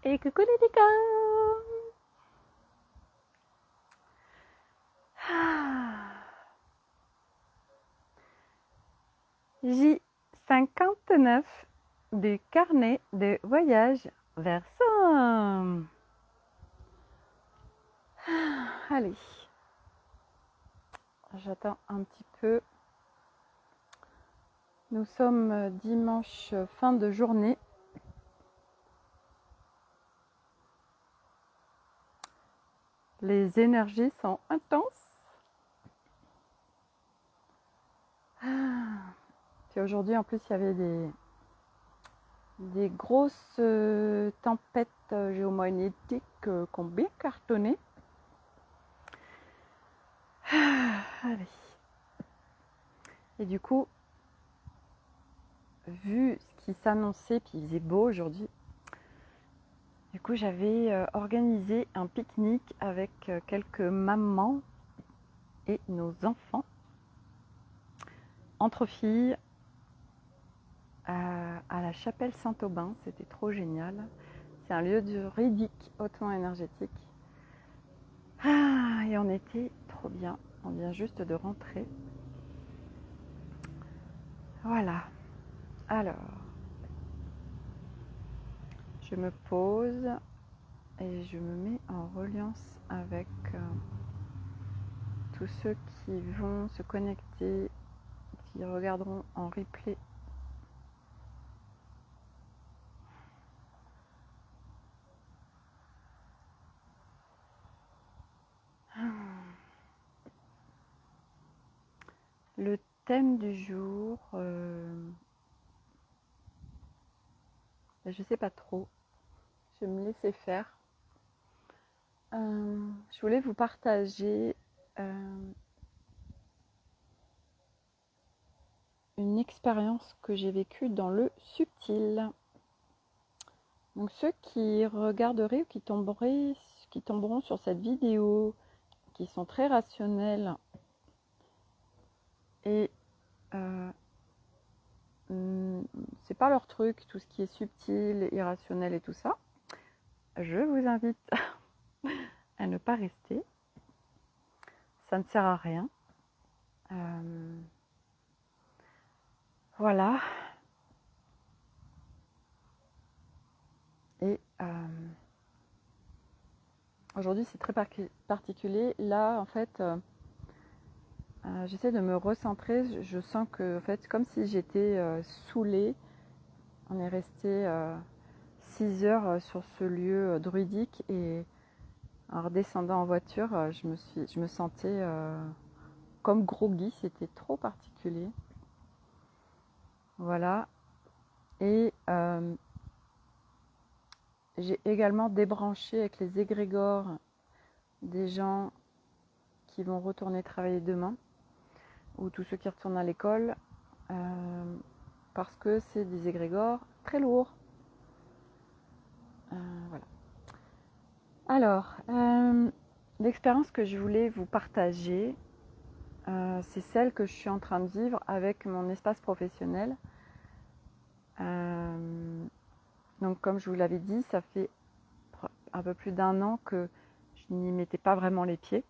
Et coucou les décors. J59 du carnet de voyage vers Somme. Allez, j'attends un petit peu. Nous sommes dimanche fin de journée. Les énergies sont intenses. Puis aujourd'hui, en plus, il y avait des grosses tempêtes géomagnétiques qui ont bien cartonné. Allez. Et du coup, vu ce qui s'annonçait, puis il faisait beau aujourd'hui, du coup j'avais organisé un pique-nique avec quelques mamans et nos enfants, entre filles, à la chapelle Saint-Aubin. C'était trop génial. C'est un lieu juridique hautement énergétique. Et on était trop bien. On vient juste de rentrer. Voilà. Alors, je me pose et je me mets en reliance avec tous ceux qui vont se connecter, qui regarderont en replay. Le thème du jour, je sais pas trop, je vais me laisser faire. Je voulais vous partager une expérience que j'ai vécue dans le subtil. Donc ceux qui regarderaient ou qui tomberont sur cette vidéo, qui sont très rationnels et c'est pas leur truc, tout ce qui est subtil, irrationnel et tout ça, je vous invite à ne pas rester. Ça ne sert à rien. Voilà. Et aujourd'hui, c'est très particulier. Là, en fait, j'essaie de me recentrer. Je sens que, en fait, comme si j'étais saoulée. On est resté 6 heures sur ce lieu druidique et en redescendant en voiture, je me sentais comme groggy. C'était trop particulier. Voilà. Et j'ai également débranché avec les égrégores des gens qui vont retourner travailler demain ou tous ceux qui retournent à l'école parce que c'est des égrégores très lourds. Voilà. Alors, l'expérience que je voulais vous partager, c'est celle que je suis en train de vivre avec mon espace professionnel. Donc comme je vous l'avais dit, ça fait un peu plus d'1 an que je n'y mettais pas vraiment les pieds.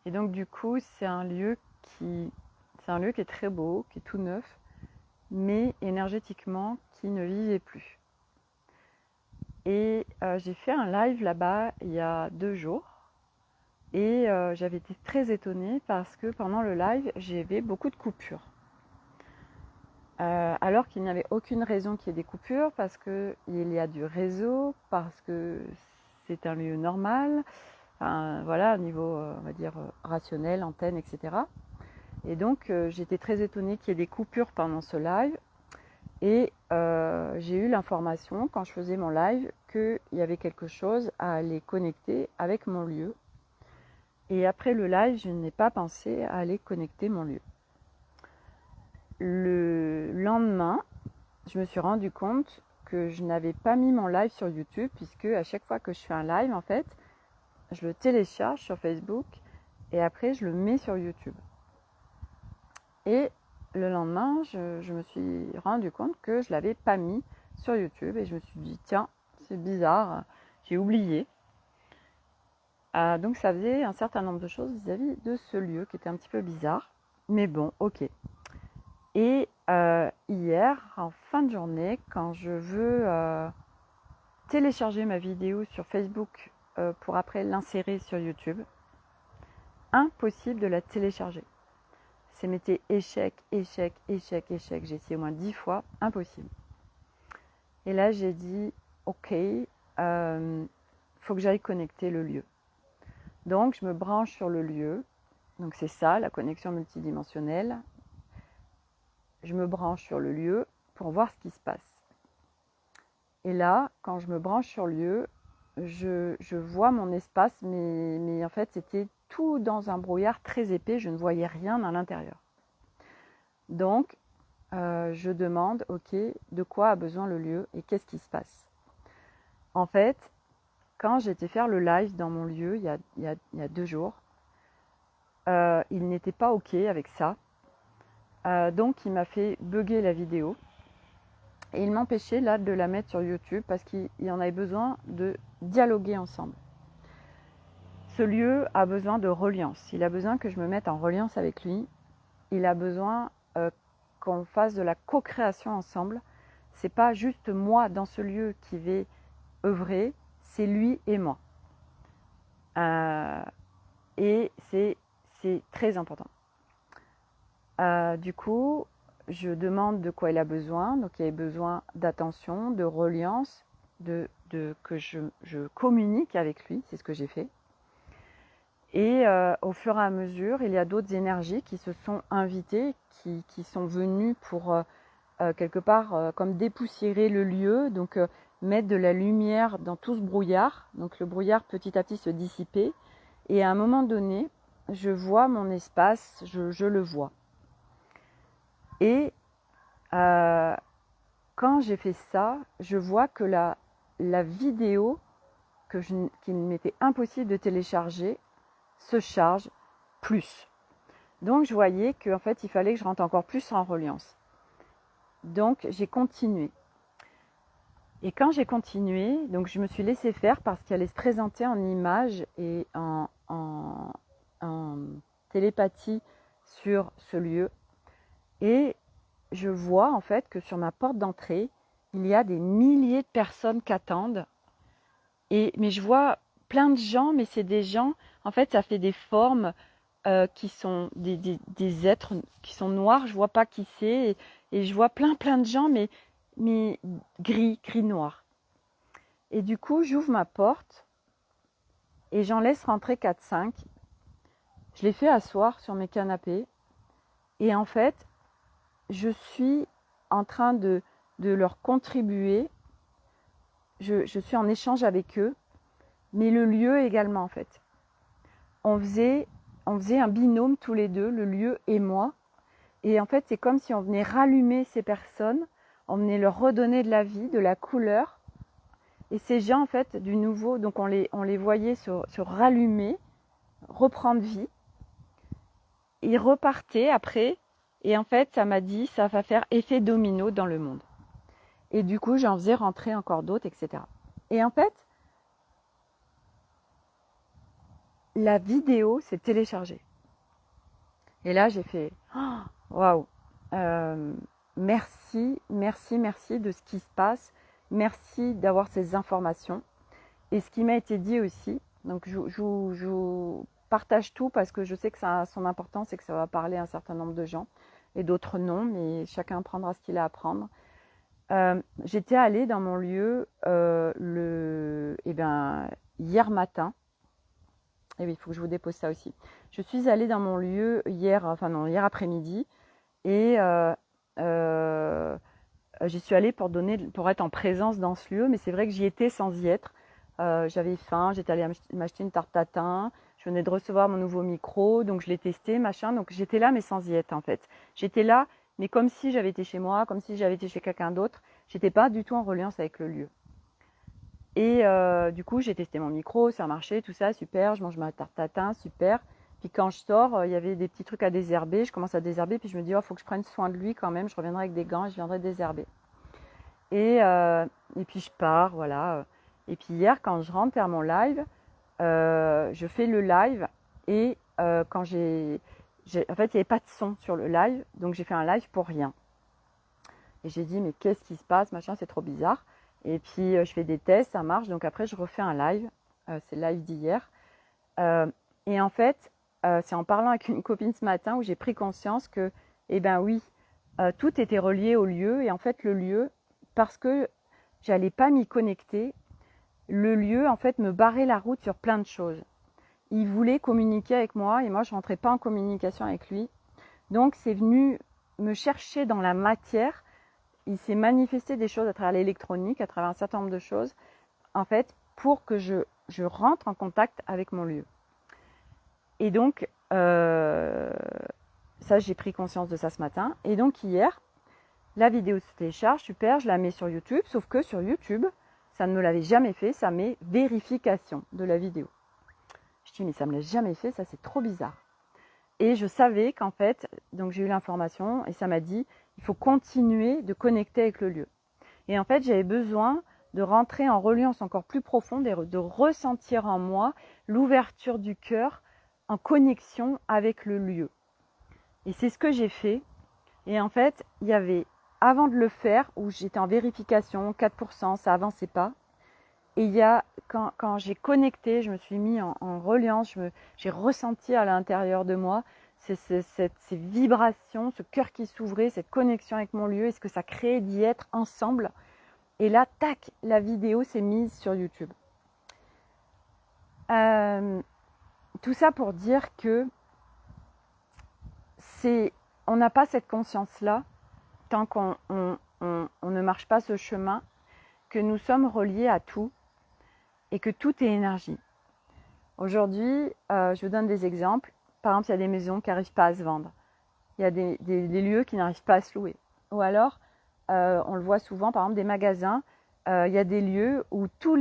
Et donc du coup, c'est un lieu qui est très beau, qui est tout neuf, mais énergétiquement qui ne vivait plus. Et j'ai fait un live là-bas il y a 2 jours. Et j'avais été très étonnée parce que pendant le live, j'avais beaucoup de coupures. Alors qu'il n'y avait aucune raison qu'il y ait des coupures, parce qu'il y a du réseau, parce que c'est un lieu normal, enfin, voilà, au niveau, on va dire, rationnel, antenne, etc. Et donc, j'étais très étonnée qu'il y ait des coupures pendant ce live. Et j'ai eu l'information, quand je faisais mon live, qu'il y avait quelque chose à aller connecter avec mon lieu. Et après le live, je n'ai pas pensé à aller connecter mon lieu. Le lendemain, je me suis rendu compte que je n'avais pas mis mon live sur YouTube, puisque à chaque fois que je fais un live, en fait, je le télécharge sur Facebook et après je le mets sur YouTube. Et le lendemain, je me suis rendu compte que je ne l'avais pas mis sur YouTube et je me suis dit, tiens, c'est bizarre, j'ai oublié. Donc ça faisait un certain nombre de choses vis-à-vis de ce lieu qui était un petit peu bizarre. Mais bon, ok. Et hier, en fin de journée, quand je veux télécharger ma vidéo sur Facebook pour après l'insérer sur YouTube, impossible de la télécharger. C'est metté échec, échec, échec, échec. J'ai essayé au moins 10 fois, impossible. Et là, j'ai dit, ok, faut que j'aille connecter le lieu. Donc, je me branche sur le lieu. Donc, c'est ça, la connexion multidimensionnelle. Je me branche sur le lieu pour voir ce qui se passe. Et là, quand je me branche sur le lieu, je vois mon espace, mais en fait, c'était tout dans un brouillard très épais. Je ne voyais rien à l'intérieur. Donc, je demande, ok, de quoi a besoin le lieu et qu'est-ce qui se passe? En fait, quand j'étais faire le live dans mon lieu, il y a 2 jours, il n'était pas ok avec ça. Donc, il m'a fait bugger la vidéo. Et il m'empêchait là de la mettre sur YouTube parce qu'il en avait besoin de dialoguer ensemble. Ce lieu a besoin de reliance. Il a besoin que je me mette en reliance avec lui. Il a besoin qu'on fasse de la co-création ensemble. C'est pas juste moi dans ce lieu qui vais œuvrer, c'est lui et moi. Et c'est très important. Du coup, je demande de quoi il a besoin. Donc il a besoin d'attention, de reliance, que je communique avec lui. C'est ce que j'ai fait. Et au fur et à mesure, il y a d'autres énergies qui se sont invitées, qui sont venues pour quelque part comme dépoussiérer le lieu, donc mettre de la lumière dans tout ce brouillard. Donc le brouillard petit à petit se dissipait. Et à un moment donné, je vois mon espace, je le vois. Et quand j'ai fait ça, je vois que la vidéo qu'il m'était impossible de télécharger se charge plus. Donc je voyais qu'en fait il fallait que je rentre encore plus en reliance. Donc j'ai continué. Et quand j'ai continué, donc je me suis laissée faire parce qu'elle allait se présenter en images et en télépathie sur ce lieu. Et je vois en fait que sur ma porte d'entrée, il y a des milliers de personnes qui attendent. Mais je vois plein de gens, mais c'est des gens, en fait ça fait des formes qui sont des êtres qui sont noirs, je vois pas qui c'est, et je vois plein de gens, mais gris noir. Et du coup, j'ouvre ma porte et j'en laisse rentrer 4-5. Je les fais asseoir sur mes canapés et en fait, je suis en train de leur contribuer. Je suis en échange avec eux, mais le lieu également en fait. On faisait un binôme tous les deux, le lieu et moi. Et en fait, c'est comme si on venait rallumer ces personnes, on venait leur redonner de la vie, de la couleur. Et ces gens, en fait, du nouveau, donc on les voyait se rallumer, reprendre vie. Ils repartaient après. Et en fait, ça m'a dit, ça va faire effet domino dans le monde. Et du coup, j'en faisais rentrer encore d'autres, etc. Et en fait, la vidéo s'est téléchargée. Et là, j'ai fait waouh, merci de ce qui se passe. Merci d'avoir ces informations. Et ce qui m'a été dit aussi, donc je partage tout parce que je sais que ça a son importance et que ça va parler à un certain nombre de gens et d'autres non, mais chacun prendra ce qu'il a à prendre. J'étais allée dans mon lieu hier matin. Et oui, il faut que je vous dépose ça aussi. Je suis allée dans mon lieu hier après-midi et j'y suis allée pour être en présence dans ce lieu, mais c'est vrai que j'y étais sans y être. J'avais faim, j'étais allée m'acheter une tarte tatin, je venais de recevoir mon nouveau micro, donc je l'ai testé, machin, donc j'étais là mais sans y être en fait. J'étais là, mais comme si j'avais été chez moi, comme si j'avais été chez quelqu'un d'autre, j'étais pas du tout en reliance avec le lieu. Et du coup, j'ai testé mon micro, ça a marché, tout ça, super, je mange ma tarte tatin, super. Puis quand je sors, il y avait des petits trucs à désherber, je commence à désherber, puis je me dis, faut que je prenne soin de lui quand même, je reviendrai avec des gants et je viendrai désherber. Et puis je pars, voilà. Et puis hier, quand je rentre faire mon live, je fais le live et quand en fait, il n'y avait pas de son sur le live, donc j'ai fait un live pour rien. Et j'ai dit, mais qu'est-ce qui se passe, machin, c'est trop bizarre. Et puis, je fais des tests, ça marche. Donc après, je refais un live. C'est le live d'hier. Et en fait, c'est en parlant avec une copine ce matin où j'ai pris conscience que, eh ben oui, tout était relié au lieu. Et en fait, le lieu, parce que j'allais pas m'y connecter, le lieu, en fait, me barrait la route sur plein de choses. Il voulait communiquer avec moi et moi, je rentrais pas en communication avec lui. Donc, c'est venu me chercher dans la matière. Il s'est manifesté des choses à travers l'électronique, à travers un certain nombre de choses, en fait, pour que je rentre en contact avec mon lieu. Et donc, ça, j'ai pris conscience de ça ce matin. Et donc, hier, la vidéo se télécharge, super, je la mets sur YouTube, sauf que sur YouTube, ça ne me l'avait jamais fait, ça met vérification de la vidéo. Je dis, mais ça ne me l'a jamais fait, ça c'est trop bizarre. Et je savais qu'en fait, donc j'ai eu l'information et ça m'a dit, il faut continuer de connecter avec le lieu. Et en fait, j'avais besoin de rentrer en reliance encore plus profonde et de ressentir en moi l'ouverture du cœur en connexion avec le lieu. Et c'est ce que j'ai fait. Et en fait, il y avait, avant de le faire, où j'étais en vérification, 4%, ça avançait pas. Et il y a, quand j'ai connecté, je me suis mis en reliance, j'ai ressenti à l'intérieur de moi ces vibrations, ce cœur qui s'ouvrait, cette connexion avec mon lieu, et ce que ça créait d'y être ensemble. Et là, tac, la vidéo s'est mise sur YouTube. Tout ça pour dire que on n'a pas cette conscience-là tant qu'on ne marche pas ce chemin, que nous sommes reliés à tout et que tout est énergie. Aujourd'hui, je vous donne des exemples. Par exemple, il y a des maisons qui n'arrivent pas à se vendre. Il y a des lieux qui n'arrivent pas à se louer. Ou alors, on le voit souvent, par exemple, des magasins. Il y a des lieux où toutes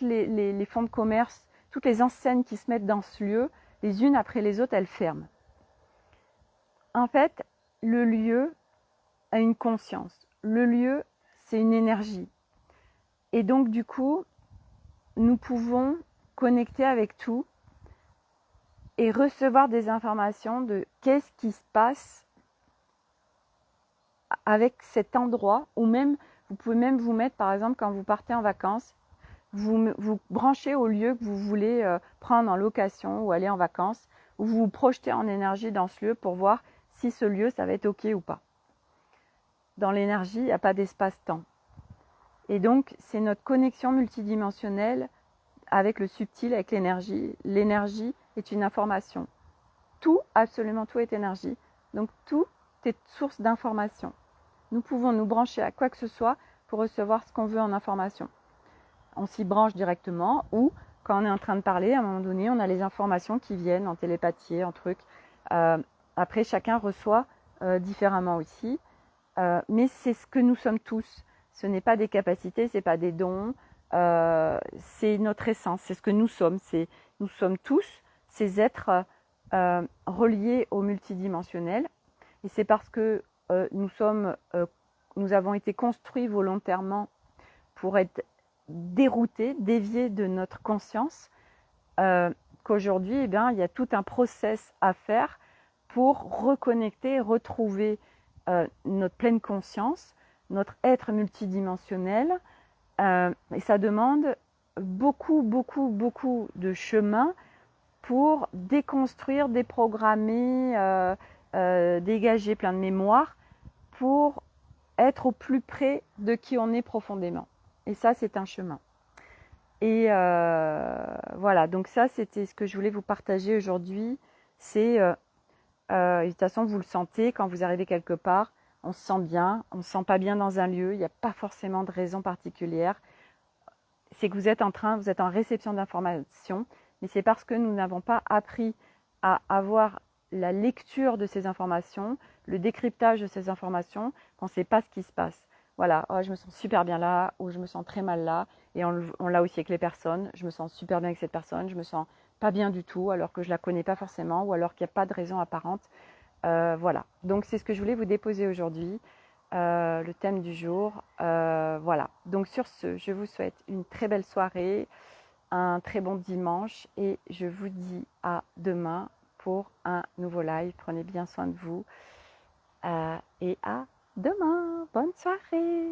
les fonds de commerce, toutes les enseignes qui se mettent dans ce lieu, les unes après les autres, elles ferment. En fait, le lieu a une conscience. Le lieu, c'est une énergie. Et donc, du coup, nous pouvons connecter avec tout et recevoir des informations de qu'est-ce qui se passe avec cet endroit, ou même, vous pouvez même vous mettre, par exemple, quand vous partez en vacances, vous branchez au lieu que vous voulez prendre en location ou aller en vacances, ou vous vous projetez en énergie dans ce lieu pour voir si ce lieu, ça va être OK ou pas. Dans l'énergie, il n'y a pas d'espace-temps. Et donc, c'est notre connexion multidimensionnelle avec le subtil, avec l'énergie. L'énergie est une information. Tout, absolument tout est énergie. Donc, tout est source d'information. Nous pouvons nous brancher à quoi que ce soit pour recevoir ce qu'on veut en information. On s'y branche directement ou quand on est en train de parler, à un moment donné, on a les informations qui viennent en télépathie, en truc. Après, chacun reçoit différemment aussi. Mais c'est ce que nous sommes tous. Ce n'est pas des capacités, ce n'est pas des dons. C'est notre essence, c'est ce que nous sommes. Nous sommes tous ces êtres reliés au multidimensionnel. Et c'est parce que nous avons été construits volontairement pour être déroutés, déviés de notre conscience, qu'aujourd'hui, il y a tout un process à faire pour reconnecter, retrouver notre pleine conscience, notre être multidimensionnel. Et ça demande beaucoup, beaucoup, beaucoup de chemin pour déconstruire, déprogrammer, dégager plein de mémoire pour être au plus près de qui on est profondément. Et ça, c'est un chemin. Et voilà, donc ça, c'était ce que je voulais vous partager aujourd'hui. C'est, de toute façon, vous le sentez quand vous arrivez quelque part, on se sent bien, on ne se sent pas bien dans un lieu, il n'y a pas forcément de raison particulière. C'est que vous êtes en réception d'informations, mais c'est parce que nous n'avons pas appris à avoir la lecture de ces informations, le décryptage de ces informations, qu'on ne sait pas ce qui se passe. Voilà, oh, je me sens super bien là, ou je me sens très mal là, et on l'a aussi avec les personnes, je me sens super bien avec cette personne, je me sens pas bien du tout, alors que je la connais pas forcément, ou alors qu'il n'y a pas de raison apparente. Voilà, donc c'est ce que je voulais vous déposer aujourd'hui. le thème du jour. Voilà. Donc sur ce, je vous souhaite une très belle soirée, un très bon dimanche et je vous dis à demain pour un nouveau live. Prenez bien soin de vous et à demain. Bonne soirée.